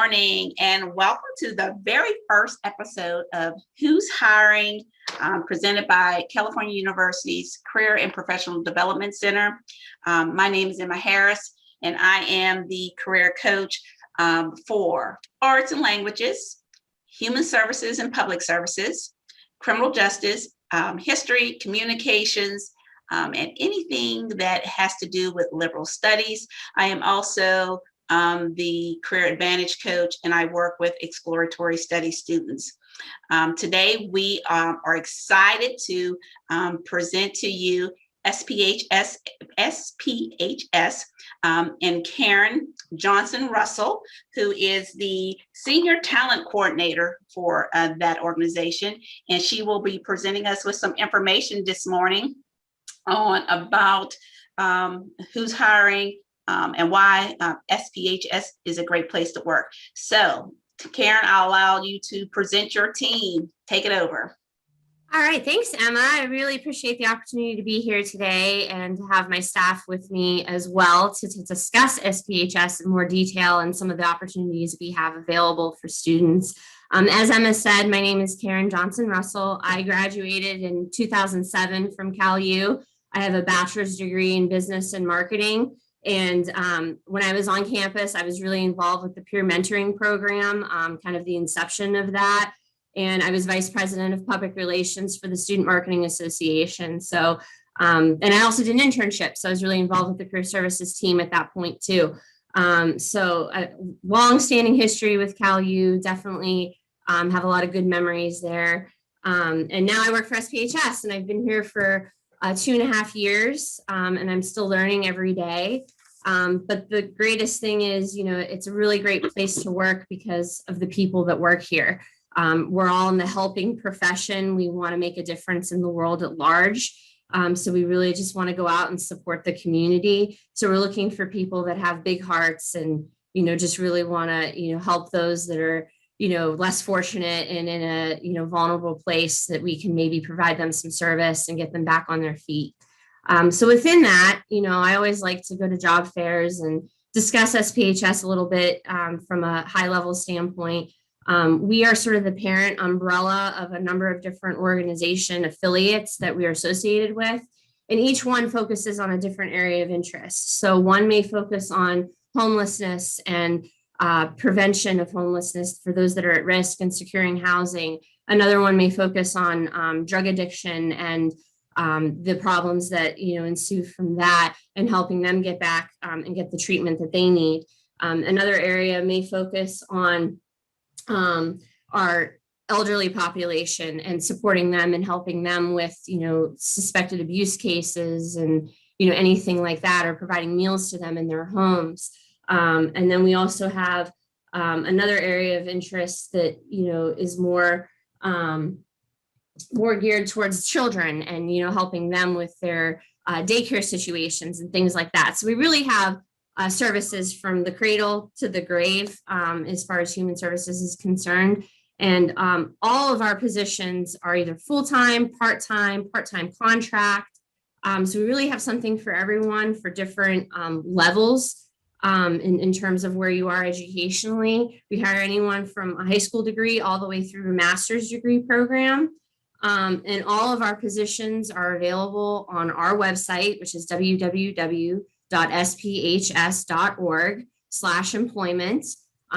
morning and welcome to the very first episode of Who's Hiring, presented by California University's Career and Professional Development Center. My name is Emma Harris, and I am the career coach for arts and languages, human services and public services, criminal justice, history, communications, and anything that has to do with liberal studies. I am also the Career Advantage coach, and I work with exploratory study students. Today, we are excited to present to you SPHS, and Karen Johnson Russell, who is the Senior Talent Coordinator for that organization. And she will be presenting us with some information this morning about who's hiring and why SPHS is a great place to work. So, Karen, I'll allow you to present your team. Take it over. All right. Thanks, Emma. I really appreciate the opportunity to be here today and to have my staff with me as well to discuss SPHS in more detail and some of the opportunities we have available for students. As Emma said, my name is Karen Johnson Russell. I graduated in 2007 from Cal U. I have a bachelor's degree in business and marketing. And when I was on campus, I was really involved with the peer mentoring program, kind of the inception of that. And I was vice president of public relations for the Student Marketing Association. So, and I also did an internship. So I was really involved with the career services team at that point too. So a long-standing history with Cal U, definitely have a lot of good memories there. And now I work for SPHS, and I've been here for 2.5 years, and I'm still learning every day. But the greatest thing is, it's a really great place to work because of the people that work here. We're all in the helping profession. We want to make a difference in the world at large. So we really just want to go out and support the community. So we're looking for people that have big hearts and, just really want to, help those that are, less fortunate and in a, vulnerable place, that we can maybe provide them some service and get them back on their feet. So within that, I always like to go to job fairs and discuss SPHS a little bit from a high level standpoint. We are sort of the parent umbrella of a number of different organization affiliates that we are associated with, and each one focuses on a different area of interest. So one may focus on homelessness and prevention of homelessness for those that are at risk and securing housing. Another one may focus on drug addiction and the problems that ensue from that, and helping them get back and get the treatment that they need. Another area may focus on our elderly population and supporting them and helping them with, suspected abuse cases and, anything like that, or providing meals to them in their homes. And then we also have another area of interest that, is more geared towards children and, helping them with their daycare situations and things like that. So we really have services from the cradle to the grave as far as human services is concerned. And all of our positions are either full-time, part-time contract. So we really have something for everyone for different levels in terms of where you are educationally. We hire anyone from a high school degree all the way through a master's degree program. And all of our positions are available on our website, which is www.sphs.org/employment.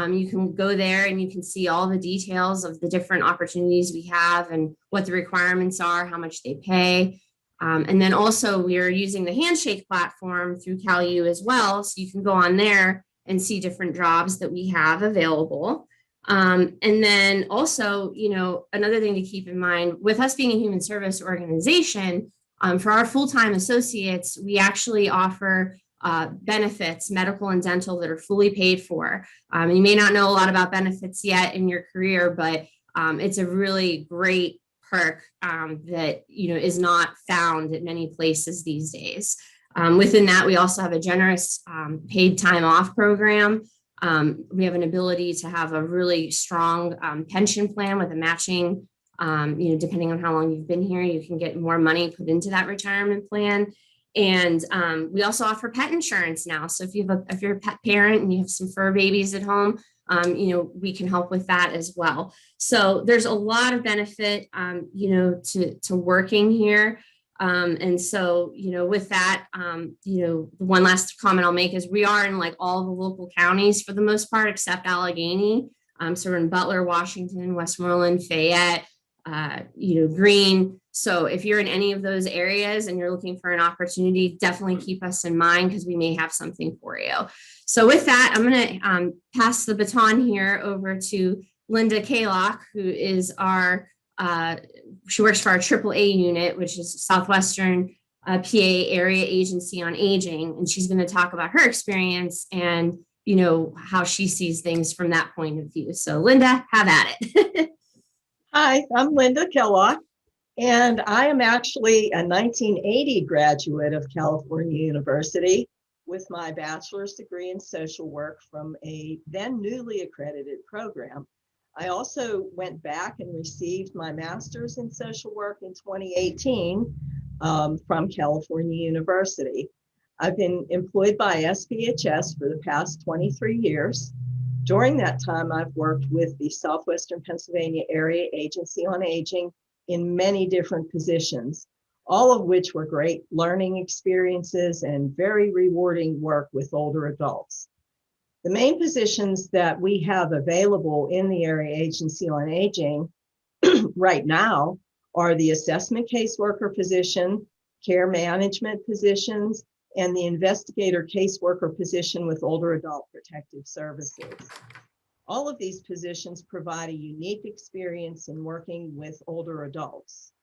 You can go there and you can see all the details of the different opportunities we have and what the requirements are, how much they pay. And then also we are using the Handshake platform through Cal U as well. So you can go on there and see different jobs that we have available. And then also, another thing to keep in mind with us being a human service organization, for our full-time associates, we actually offer benefits, medical and dental, that are fully paid for. You may not know a lot about benefits yet in your career, but it's a really great perk that is not found at many places these days. Within that, we also have a generous paid time off program. We have an ability to have a really strong pension plan with a matching, depending on how long you've been here, you can get more money put into that retirement plan. And we also offer pet insurance now. So if you're a pet parent and you have some fur babies at home, we can help with that as well. So there's a lot of benefit, to working here. And so, with that, the one last comment I'll make is we are in like all the local counties for the most part, except Allegheny. So we're in Butler, Washington, Westmoreland, Fayette, Greene. So if you're in any of those areas and you're looking for an opportunity, definitely keep us in mind because we may have something for you. So with that, I'm going to pass the baton here over to Linda Kaylock, who is she works for our AAA unit, which is Southwestern PA Area Agency on Aging. And she's going to talk about her experience and, how she sees things from that point of view. So Linda, have at it. Hi, I'm Linda Kellogg, and I am actually a 1980 graduate of California University with my bachelor's degree in social work from a then newly accredited program. I also went back and received my master's in social work in 2018 from California University. I've been employed by SPHS for the past 23 years. During that time, I've worked with the Southwestern Pennsylvania Area Agency on Aging in many different positions, all of which were great learning experiences and very rewarding work with older adults. The main positions that we have available in the Area Agency on Aging right now are the assessment caseworker position, care management positions, and the investigator caseworker position with older adult protective services. All of these positions provide a unique experience in working with older adults.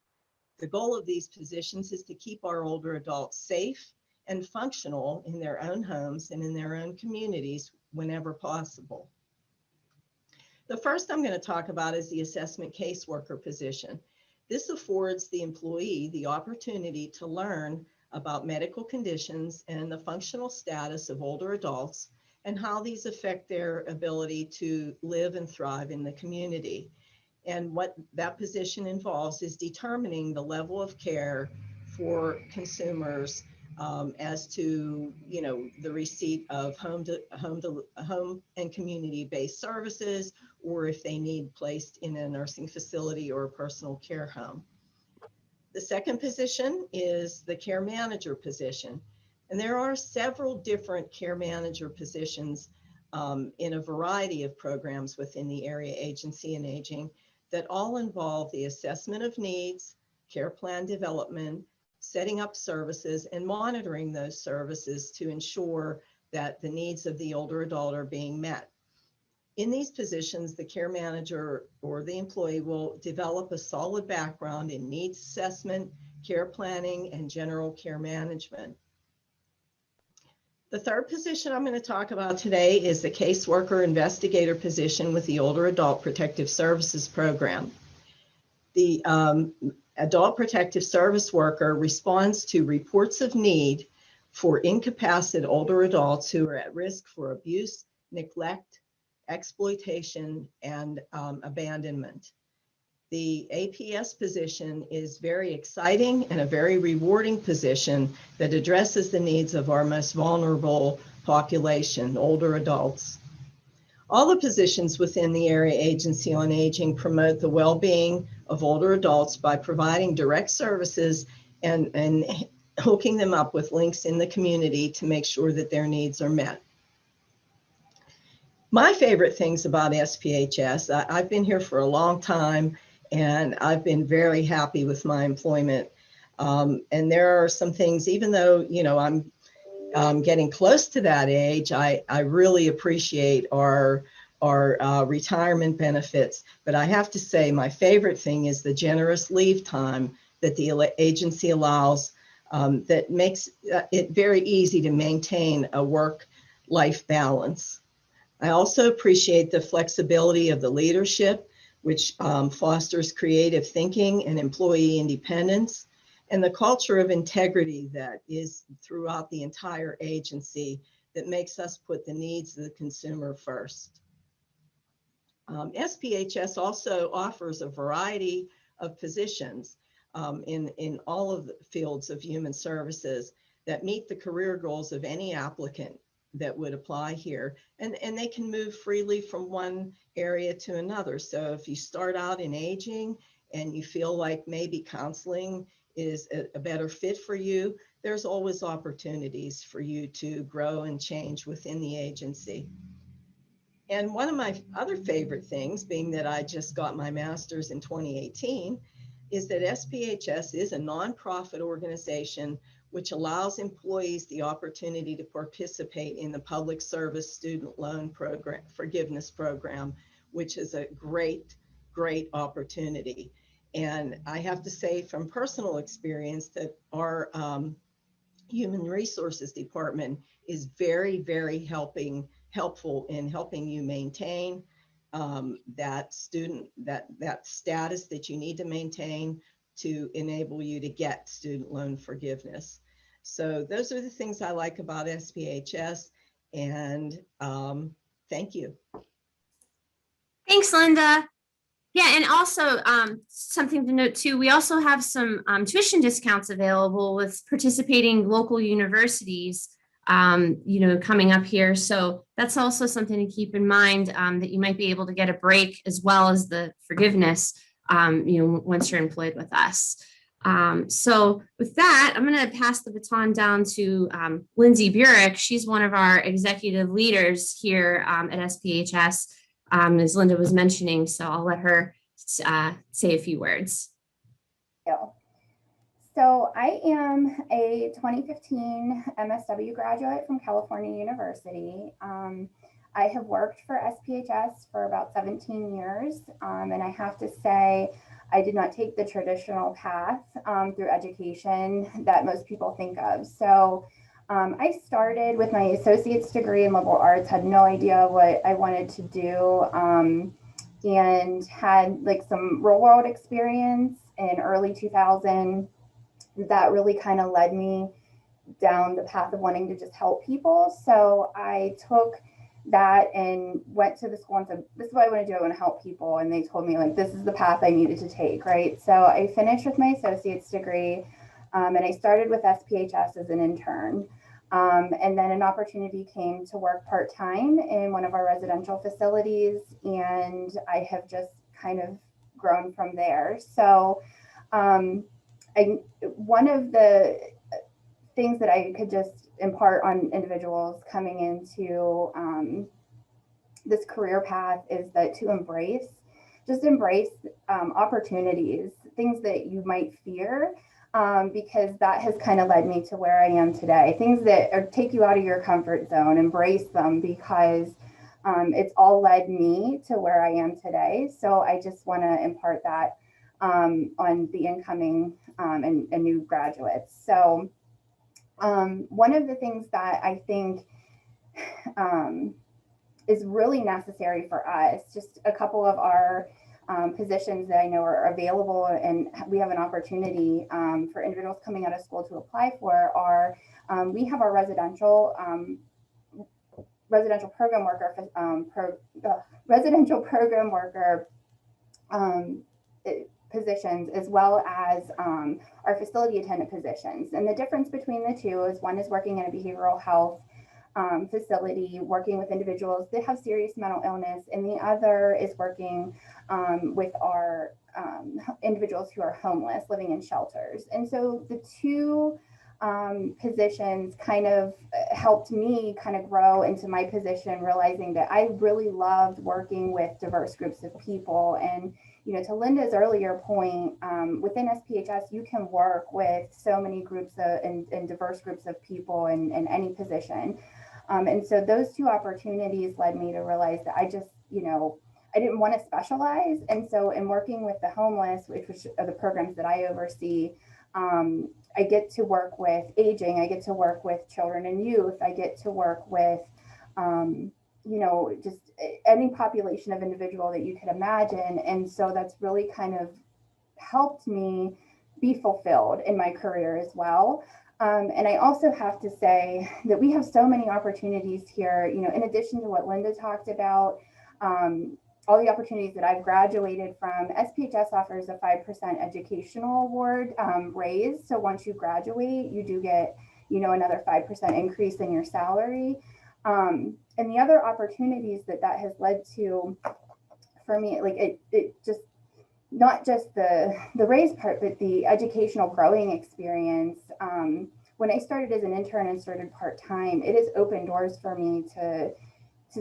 The goal of these positions is to keep our older adults safe and functional in their own homes and in their own communities whenever possible. The first I'm going to talk about is the assessment caseworker position. This affords the employee the opportunity to learn about medical conditions and the functional status of older adults and how these affect their ability to live and thrive in the community. And what that position involves is determining the level of care for consumers as to, the receipt of home and community-based services, or if they need placed in a nursing facility or a personal care home. The second position is the care manager position. And there are several different care manager positions in a variety of programs within the Area Agency on Aging that all involve the assessment of needs, care plan development, setting up services, and monitoring those services to ensure that the needs of the older adult are being met. In these positions, the care manager or the employee will develop a solid background in needs assessment, care planning, and general care management. The third position I'm going to talk about today is the caseworker investigator position with the Older Adult Protective Services Program. The Adult Protective Service Worker responds to reports of need for incapacitated older adults who are at risk for abuse, neglect, exploitation, and abandonment. The APS position is very exciting and a very rewarding position that addresses the needs of our most vulnerable population, older adults. All the positions within the Area Agency on Aging promote the well-being of older adults by providing direct services and hooking them up with links in the community to make sure that their needs are met. My favorite things about SPHS, I've been here for a long time and I've been very happy with my employment. And there are some things, even though, I'm getting close to that age, I really appreciate our retirement benefits. But I have to say my favorite thing is the generous leave time that the agency allows that makes it very easy to maintain a work-life balance. I also appreciate the flexibility of the leadership, which fosters creative thinking and employee independence, and the culture of integrity that is throughout the entire agency that makes us put the needs of the consumer first. SPHS also offers a variety of positions in all of the fields of human services that meet the career goals of any applicant that would apply here. And they can move freely from one area to another. So if you start out in aging and you feel like maybe counseling is a better fit for you, there's always opportunities for you to grow and change within the agency. And one of my other favorite things, being that I just got my master's in 2018, is that SPHS is a nonprofit organization which allows employees the opportunity to participate in the Public Service Student Loan Program, Forgiveness Program, which is a great, great opportunity. And I have to say from personal experience that our Human Resources Department is very, very helpful in helping you maintain that status that you need to maintain to enable you to get student loan forgiveness. So those are the things I like about SPHS, and thank you. Thanks, Linda. Yeah, and also something to note too, we also have some tuition discounts available with participating local universities, coming up here. So that's also something to keep in mind, that you might be able to get a break as well as the forgiveness, once you're employed with us. So with that, I'm going to pass the baton down to Lindsay Burek. She's one of our executive leaders here at SPHS. As Linda was mentioning, so I'll let her say a few words. So I am a 2015 MSW graduate from California University. I have worked for SPHS for about 17 years, and I have to say I did not take the traditional path through education that most people think of. So I started with my associate's degree in liberal arts, had no idea what I wanted to do, and had like some real world experience in early 2000 that really kind of led me down the path of wanting to just help people. So I took that and went to the school and said, this is what I want to do. I want to help people. And they told me like, this is the path I needed to take, right? So I finished with my associate's degree. And I started with SPHS as an intern. And then an opportunity came to work part-time in one of our residential facilities. And I have just kind of grown from there. So one of the things that I could just impart on individuals coming into this career path is that to embrace opportunities, things that you might fear, because that has kind of led me to where I am today. Things that take you out of your comfort zone, embrace them, because it's all led me to where I am today. So I just want to impart that on the incoming and new graduates. So one of the things that I think is really necessary for us, just a couple of our positions that I know are available and we have an opportunity for individuals coming out of school to apply for are, we have our residential program worker positions, as well as our facility attendant positions. And the difference between the two is one is working in a behavioral health facility, working with individuals that have serious mental illness, and the other is working with our individuals who are homeless, living in shelters. And so the two positions kind of helped me kind of grow into my position, realizing that I really loved working with diverse groups of people. And to Linda's earlier point, within SPHS, you can work with so many groups and diverse groups of people in any position. And so those two opportunities led me to realize that I just, I didn't want to specialize. And so in working with the homeless, which are the programs that I oversee, I get to work with aging, I get to work with children and youth, I get to work with, just any population of individual that you could imagine. And so that's really kind of helped me be fulfilled in my career as well. And I also have to say that we have so many opportunities here, in addition to what Linda talked about, all the opportunities that I've graduated from. SPHS offers a 5% educational award raise. So once you graduate, you do get, another 5% increase in your salary. And the other opportunities that has led to for me, like it just not just the raise part, but the educational growing experience. When I started as an intern and started part-time, it has opened doors for me to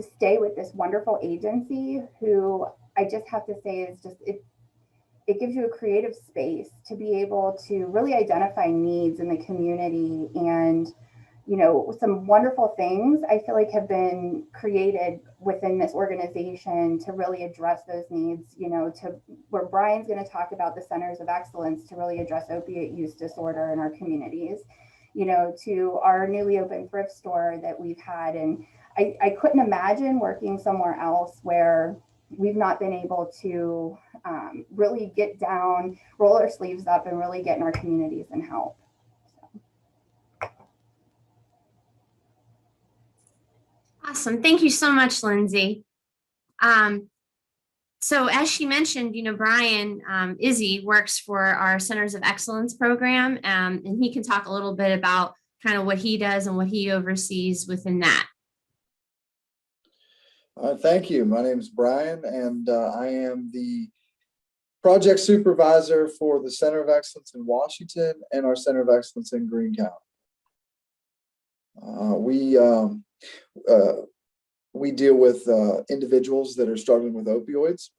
stay with this wonderful agency who I just have to say is just it gives you a creative space to be able to really identify needs in the community. And some wonderful things I feel like have been created within this organization to really address those needs, to where Brian's going to talk about the centers of excellence to really address opiate use disorder in our communities, to our newly opened thrift store that we've had. And I couldn't imagine working somewhere else where we've not been able to really get down, roll our sleeves up, and really get in our communities and help. Awesome. Thank you so much, Lindsay. So as she mentioned, Brian Izzy works for our Centers of Excellence program, and he can talk a little bit about kind of what he does and what he oversees within that. Thank you. My name is Brian, and I am the project supervisor for the Center of Excellence in Washington and our Center of Excellence in Greene County. We deal with individuals that are struggling with opioids,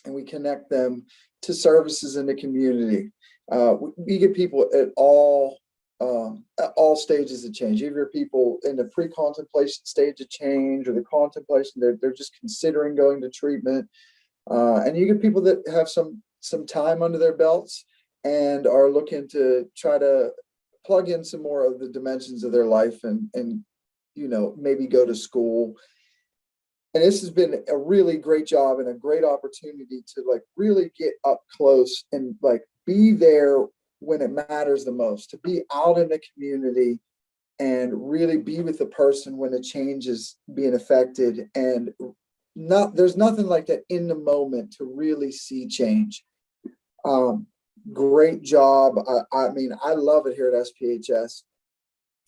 and we connect them to services in the community. We get people at all stages of change. Either people in the pre-contemplation stage of change or the contemplation, they're just considering going to treatment. And you get people that have some time under their belts and are looking to try to plug in some more of the dimensions of their life and maybe go to school. And this has been a really great job and a great opportunity to really get up close and be there when it matters the most, to be out in the community and really be with the person when the change is being affected. And there's nothing like that in the moment to really see change. Great job. I mean, I love it here at SPHS.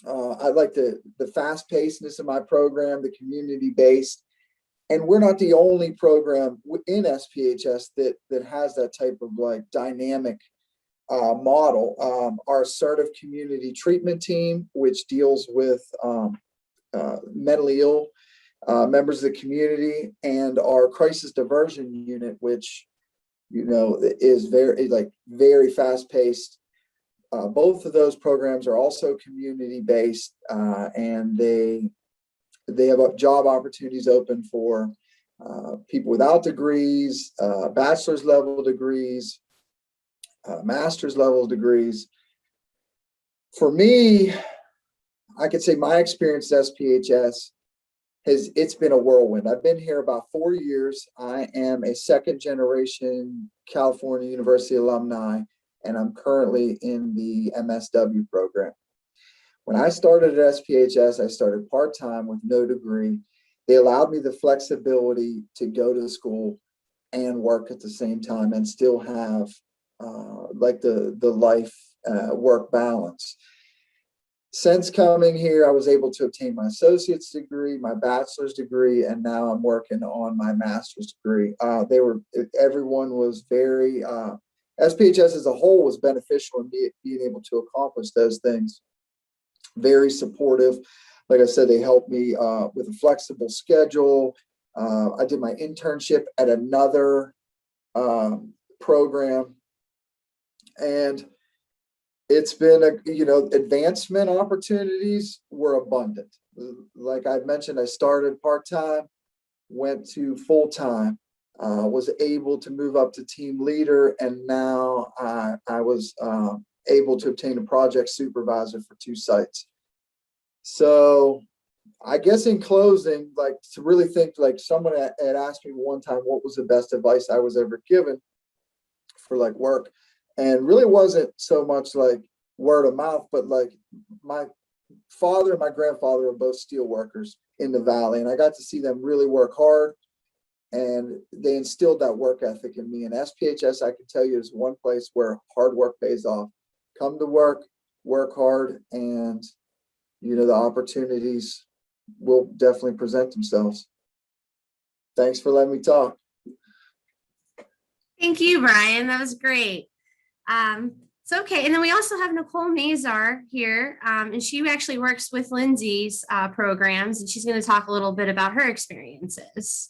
I like the fast-pacedness of my program, the community-based, and we're not the only program in SPHS that has that type of dynamic model. Our assertive community treatment team, which deals with mentally ill members of the community, and our crisis diversion unit, which is very fast-paced. Both of those programs are also community-based, and they have job opportunities open for people without degrees, bachelor's level degrees, master's level degrees. For me, I could say my experience at SPHS it's been a whirlwind. I've been here about 4 years. I am a second generation California University alumni, and I'm currently in the MSW program. When I started at SPHS, I started part-time with no degree. They allowed me the flexibility to go to school and work at the same time and still have the life work balance. Since coming here, I was able to obtain my associate's degree, my bachelor's degree, and now I'm working on my master's degree. Everyone was very, SPHS as a whole was beneficial in being able to accomplish those things. Very supportive. Like I said, they helped me with a flexible schedule. I did my internship at another program, and it's been advancement opportunities were abundant. Like I mentioned, I started part-time, went to full-time, was able to move up to team leader, and now I was able to obtain a project supervisor for 2 sites. So I guess in closing, to really think, someone had asked me one time what was the best advice I was ever given for work. And really wasn't so much word of mouth, but my father and my grandfather were both steel workers in the Valley, and I got to see them really work hard, and they instilled that work ethic in me. And SPHS, I can tell you, is one place where hard work pays off. Come to work hard, and the opportunities will definitely present themselves. Thanks for letting me talk. Thank you, Brian. That was great. So, okay. And then we also have Nicole Nazar here, and she actually works with Lindsay's programs, and she's going to talk a little bit about her experiences.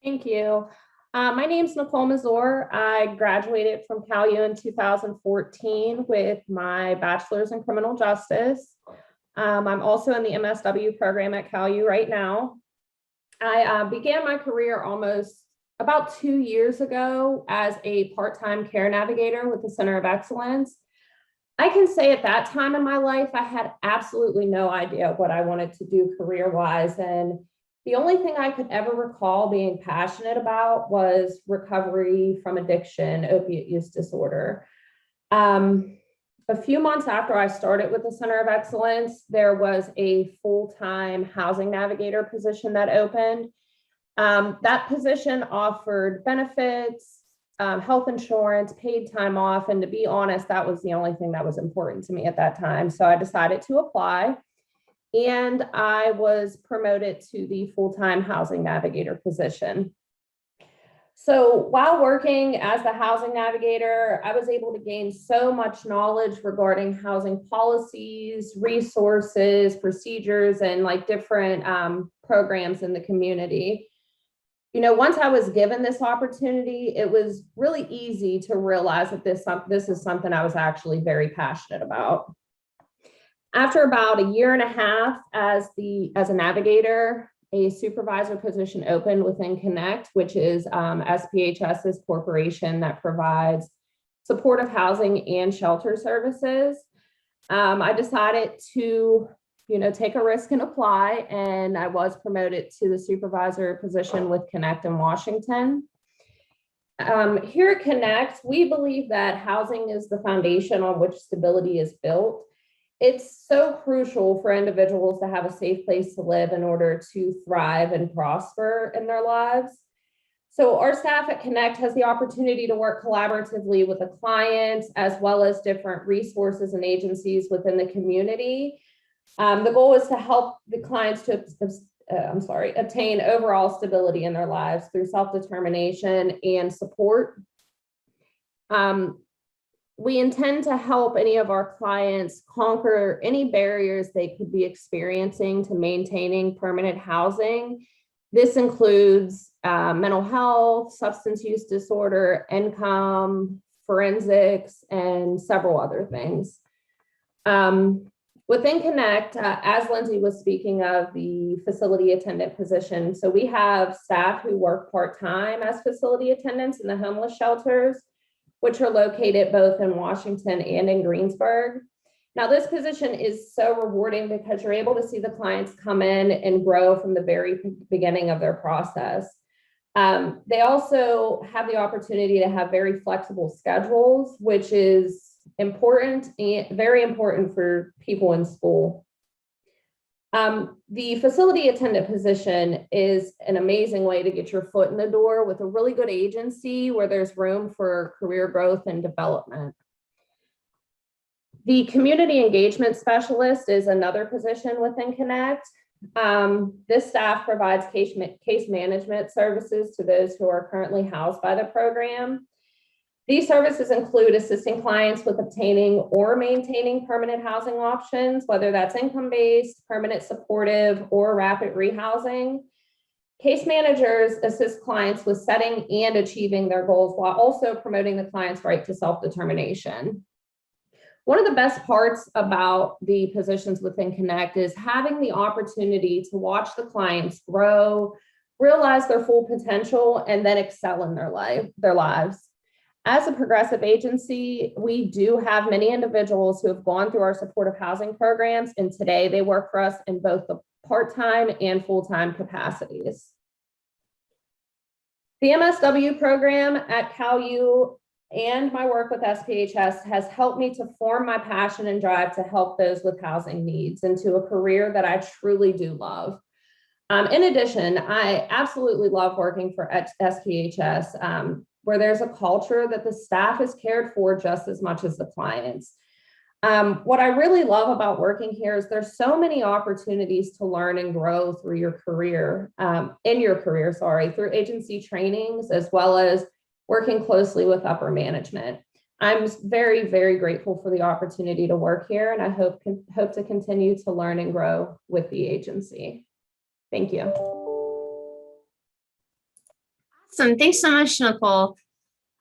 Thank you. My name is Nicole Mazur. I graduated from CalU in 2014 with my bachelor's in criminal justice. I'm also in the MSW program at CalU right now. I began my career almost about 2 years ago as a part-time care navigator with the Center of Excellence. I can say at that time in my life, I had absolutely no idea what I wanted to do career-wise. And the only thing I could ever recall being passionate about was recovery from addiction, opiate use disorder. A few months after I started with the Center of Excellence, there was a full-time housing navigator position that opened. That position offered benefits, health insurance, paid time off, and to be honest, that was the only thing that was important to me at that time. So I decided to apply, and I was promoted to the full-time housing navigator position. So while working as the housing navigator, I was able to gain so much knowledge regarding housing policies, resources, procedures, and like different programs in the community. You know, once I was given this opportunity, it was really easy to realize that this is something I was actually very passionate about. After about a year and a half as a navigator, a supervisor position opened within Connect, which is SPHS's corporation that provides supportive housing and shelter services. I decided to, take a risk and apply, and I was promoted to the supervisor position with Connect in Washington. Here at Connect, we believe that housing is the foundation on which stability is built. It's so crucial for individuals to have a safe place to live in order to thrive and prosper in their lives. So our staff at Connect has the opportunity to work collaboratively with the clients as well as different resources and agencies within the community. The goal is to help the clients to obtain overall stability in their lives through self-determination and support. We intend to help any of our clients conquer any barriers they could be experiencing to maintaining permanent housing. This includes mental health, substance use disorder, income, forensics, and several other things. Within Connect, as Lindsay was speaking of the facility attendant position, so we have staff who work part-time as facility attendants in the homeless shelters, which are located both in Washington and in Greensburg. Now, this position is so rewarding because you're able to see the clients come in and grow from the very beginning of their process. They also have the opportunity to have very flexible schedules, which is important and very important for people in school. The facility attendant position is an amazing way to get your foot in the door with a really good agency where there's room for career growth and development. The community engagement specialist is another position within Connect. This staff provides case management services to those who are currently housed by the program. These services include assisting clients with obtaining or maintaining permanent housing options, whether that's income-based, permanent supportive, or rapid rehousing. Case managers assist clients with setting and achieving their goals while also promoting the client's right to self-determination. One of the best parts about the positions within Connect is having the opportunity to watch the clients grow, realize their full potential, and then excel in their lives. As a progressive agency, we do have many individuals who have gone through our supportive housing programs, and today they work for us in both the part-time and full-time capacities. The MSW program at CalU and my work with SPHS has helped me to form my passion and drive to help those with housing needs into a career that I truly do love. In addition, I absolutely love working for SPHS, where there's a culture that the staff is cared for just as much as the clients. What I really love about working here is there's so many opportunities to learn and grow through your career, through agency trainings, as well as working closely with upper management. I'm very, very grateful for the opportunity to work here, and I hope to continue to learn and grow with the agency. Thank you. Awesome. Thanks so much, Nicole.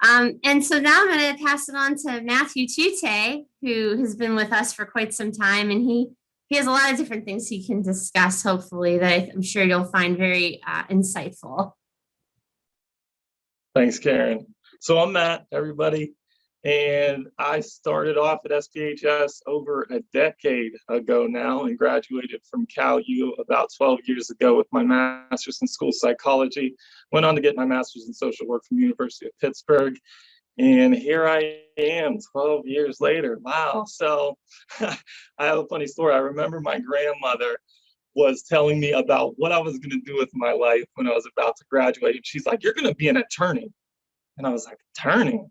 And so now I'm going to pass it on to Matthew Tute, who has been with us for quite some time, and he has a lot of different things he can discuss, hopefully, that I'm sure you'll find very insightful. Thanks, Karen. So I'm Matt, everybody, and I started off at SPHS over a decade ago now and graduated from Cal U about 12 years ago with my master's in school psychology. Went on to get my master's in social work from the University of Pittsburgh. And here I am 12 years later. Wow. So I have a funny story. I remember my grandmother was telling me about what I was going to do with my life when I was about to graduate. And she's like, "You're going to be an attorney." And I was like, "Attorney?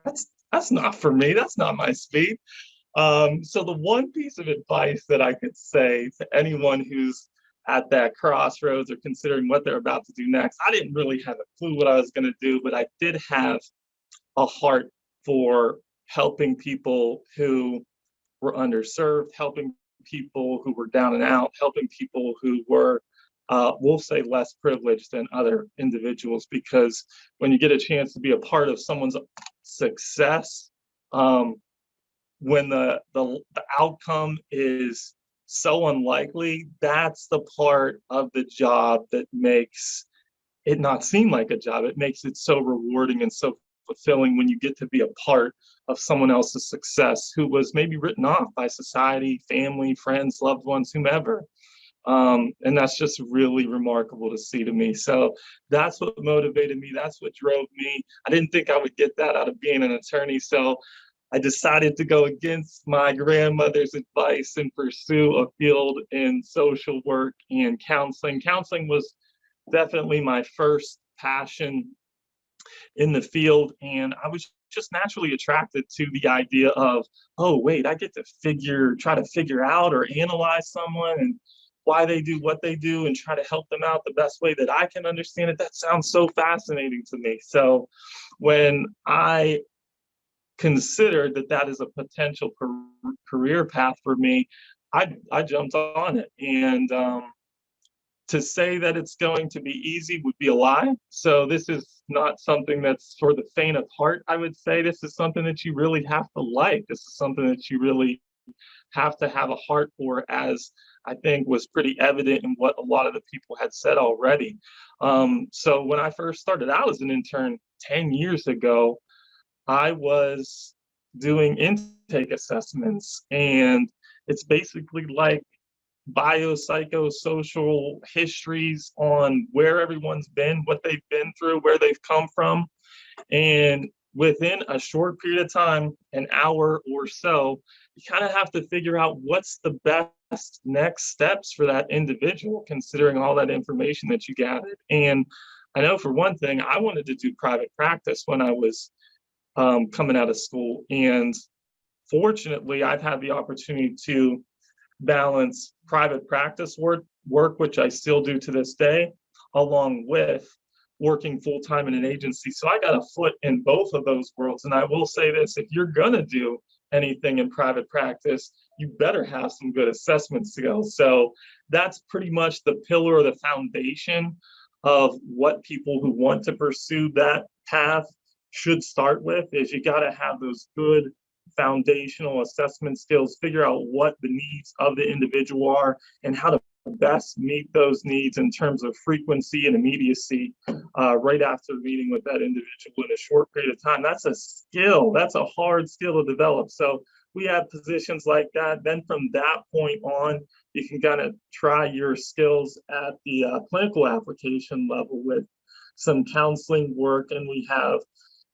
That's not for me. That's not my speed." So the one piece of advice that I could say to anyone who's at that crossroads or considering what they're about to do next, I didn't really have a clue what I was going to do, but I did have a heart for helping people who were underserved, helping people who were down and out, helping people who were, we'll say, less privileged than other individuals. Because when you get a chance to be a part of someone's success, when the outcome is so unlikely, that's the part of the job that makes it not seem like a job. It makes it so rewarding and so fulfilling when you get to be a part of someone else's success who was maybe written off by society, family, friends, loved ones, whomever. And that's just really remarkable to see to me. So that's what motivated me. That's what drove me. I didn't think I would get that out of being an attorney. So I decided to go against my grandmother's advice and pursue a field in social work and counseling. Counseling was definitely my first passion in the field, and I was just naturally attracted to the idea of, oh, wait, I get to try to figure out or analyze someone and why they do what they do and try to help them out the best way that I can understand it. That sounds so fascinating to me. So when I considered that is a potential career path for me, I jumped on it. And to say that it's going to be easy would be a lie. So this is not something that's for the faint of heart, I would say. This is something that you really have to like. This is something that you really have to have a heart for, as I think was pretty evident in what a lot of the people had said already. So when I first started out as an intern 10 years ago, I was doing intake assessments, and it's basically like biopsychosocial histories on where everyone's been, what they've been through, where they've come from. And within a short period of time, an hour or so, you kind of have to figure out what's the best next steps for that individual, considering all that information that you gathered. And I know for one thing, I wanted to do private practice when I was coming out of school. And fortunately, I've had the opportunity to balance private practice work, which I still do to this day, along with working full-time in an agency. So I got a foot in both of those worlds. And I will say this, if you're gonna do anything in private practice, you better have some good assessment skills. So that's pretty much the pillar or the foundation of what people who want to pursue that path should start with, is you gotta have those good foundational assessment skills, figure out what the needs of the individual are and how to best meet those needs in terms of frequency and immediacy right after meeting with that individual in a short period of time. That's a skill. That's a hard skill to develop. So we have positions like that. Then from that point on, you can kind of try your skills at the clinical application level with some counseling work. And we have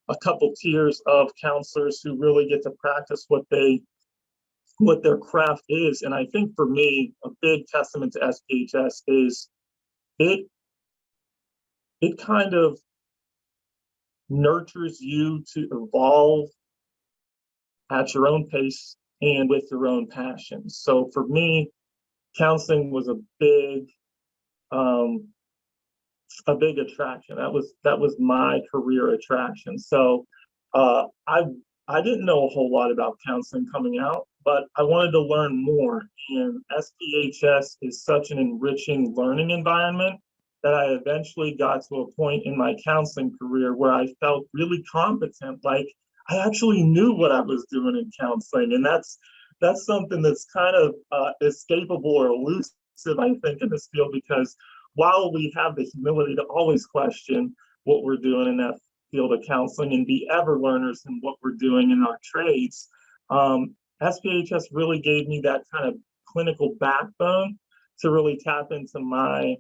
a couple tiers of counselors who really get to practice what their craft is. And I think for me, a big testament to SPHS is it kind of nurtures you to evolve at your own pace and with your own passions. So for me, counseling was a big attraction. That was my career attraction. So I didn't know a whole lot about counseling coming out, but I wanted to learn more. And SPHS is such an enriching learning environment that I eventually got to a point in my counseling career where I felt really competent, like I actually knew what I was doing in counseling. And that's something that's kind of escapable or elusive, I think, in this field, because while we have the humility to always question what we're doing in that field of counseling and be ever learners in what we're doing in our trades, SPHS really gave me that kind of clinical backbone to really tap into my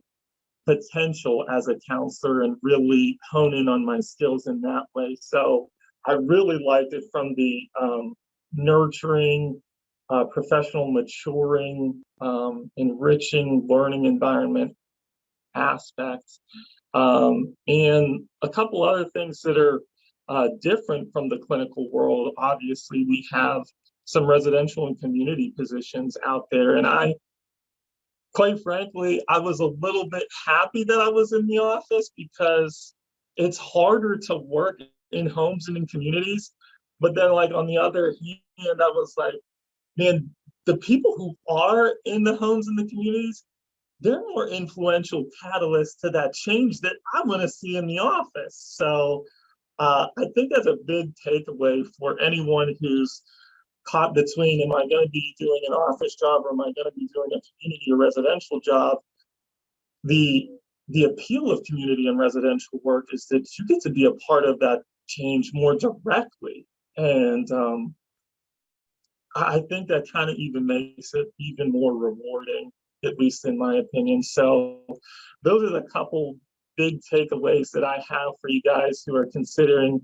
potential as a counselor and really hone in on my skills in that way. So I really liked it from the nurturing, professional maturing, enriching learning environment aspects. And a couple other things that are different from the clinical world. Obviously, we have some residential and community positions out there. And quite frankly, I was a little bit happy that I was in the office because it's harder to work in homes and in communities. But then, like, on the other hand, I was like, man, the people who are in the homes and the communities, they're more influential catalysts to that change that I want to see in the office. So I think that's a big takeaway for anyone who's caught between, am I going to be doing an office job or am I going to be doing a community or residential job? The appeal of community and residential work is that you get to be a part of that change more directly. And I think that kind of even makes it even more rewarding, at least in my opinion. So those are the couple big takeaways that I have for you guys who are considering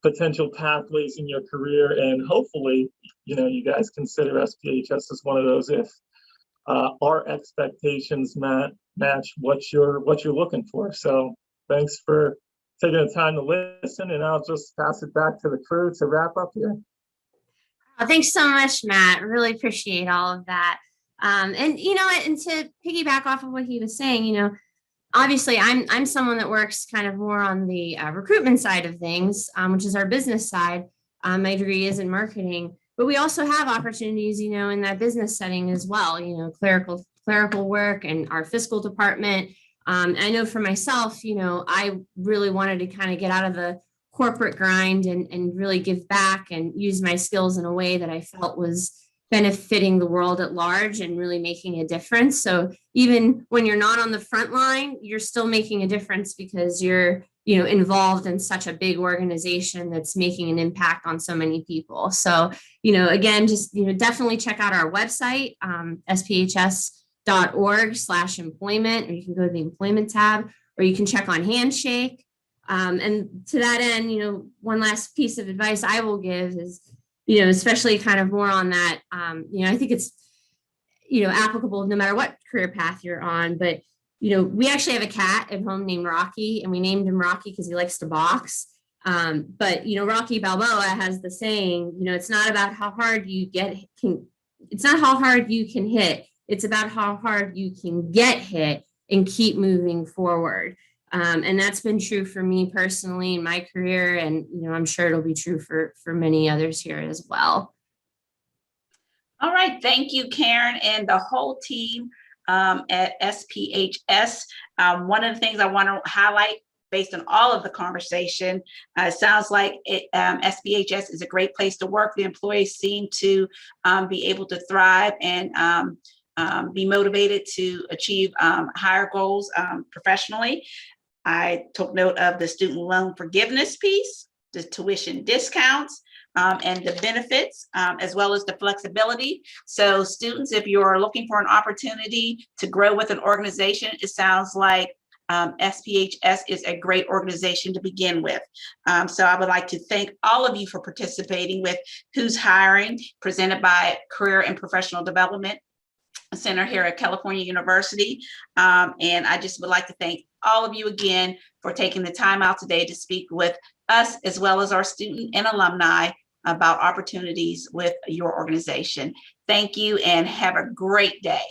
potential pathways in your career. And hopefully, you guys consider SPHS as one of those if our expectations match what you're looking for. So thanks for taking the time to listen, and I'll just pass it back to the crew to wrap up here. Thanks so much, Matt. Really appreciate all of that. And and to piggyback off of what he was saying, obviously I'm someone that works kind of more on the recruitment side of things, which is our business side. My degree is in marketing, but we also have opportunities, in that business setting as well. Clerical work and our fiscal department. I know for myself, I really wanted to kind of get out of the corporate grind and really give back and use my skills in a way that I felt was benefiting the world at large and really making a difference. So even when you're not on the front line, you're still making a difference because you're, involved in such a big organization that's making an impact on so many people. So, again, just, definitely check out our website, SPHS.org/employment, or you can go to the employment tab, or you can check on Handshake. And to that end, one last piece of advice I will give is, especially kind of more on that, I think it's, applicable no matter what career path you're on. But, we actually have a cat at home named Rocky, and we named him Rocky because he likes to box. But, Rocky Balboa has the saying, it's not about how hard you it's not how hard you can hit. It's about how hard you can get hit and keep moving forward. And that's been true for me personally in my career. And, I'm sure it'll be true for many others here as well. All right. Thank you, Karen, and the whole team at SPHS. One of the things I want to highlight based on all of the conversation, sounds like SPHS is a great place to work. The employees seem to be able to thrive and be motivated to achieve higher goals professionally. I took note of the student loan forgiveness piece, the tuition discounts, and the benefits, as well as the flexibility. So students, if you're looking for an opportunity to grow with an organization, it sounds like SPHS is a great organization to begin with. So I would like to thank all of you for participating with Who's Hiring, presented by Career and Professional Development Center here at California University. And I just would like to thank all of you again for taking the time out today to speak with us, as well as our student and alumni about opportunities with your organization. Thank you and have a great day.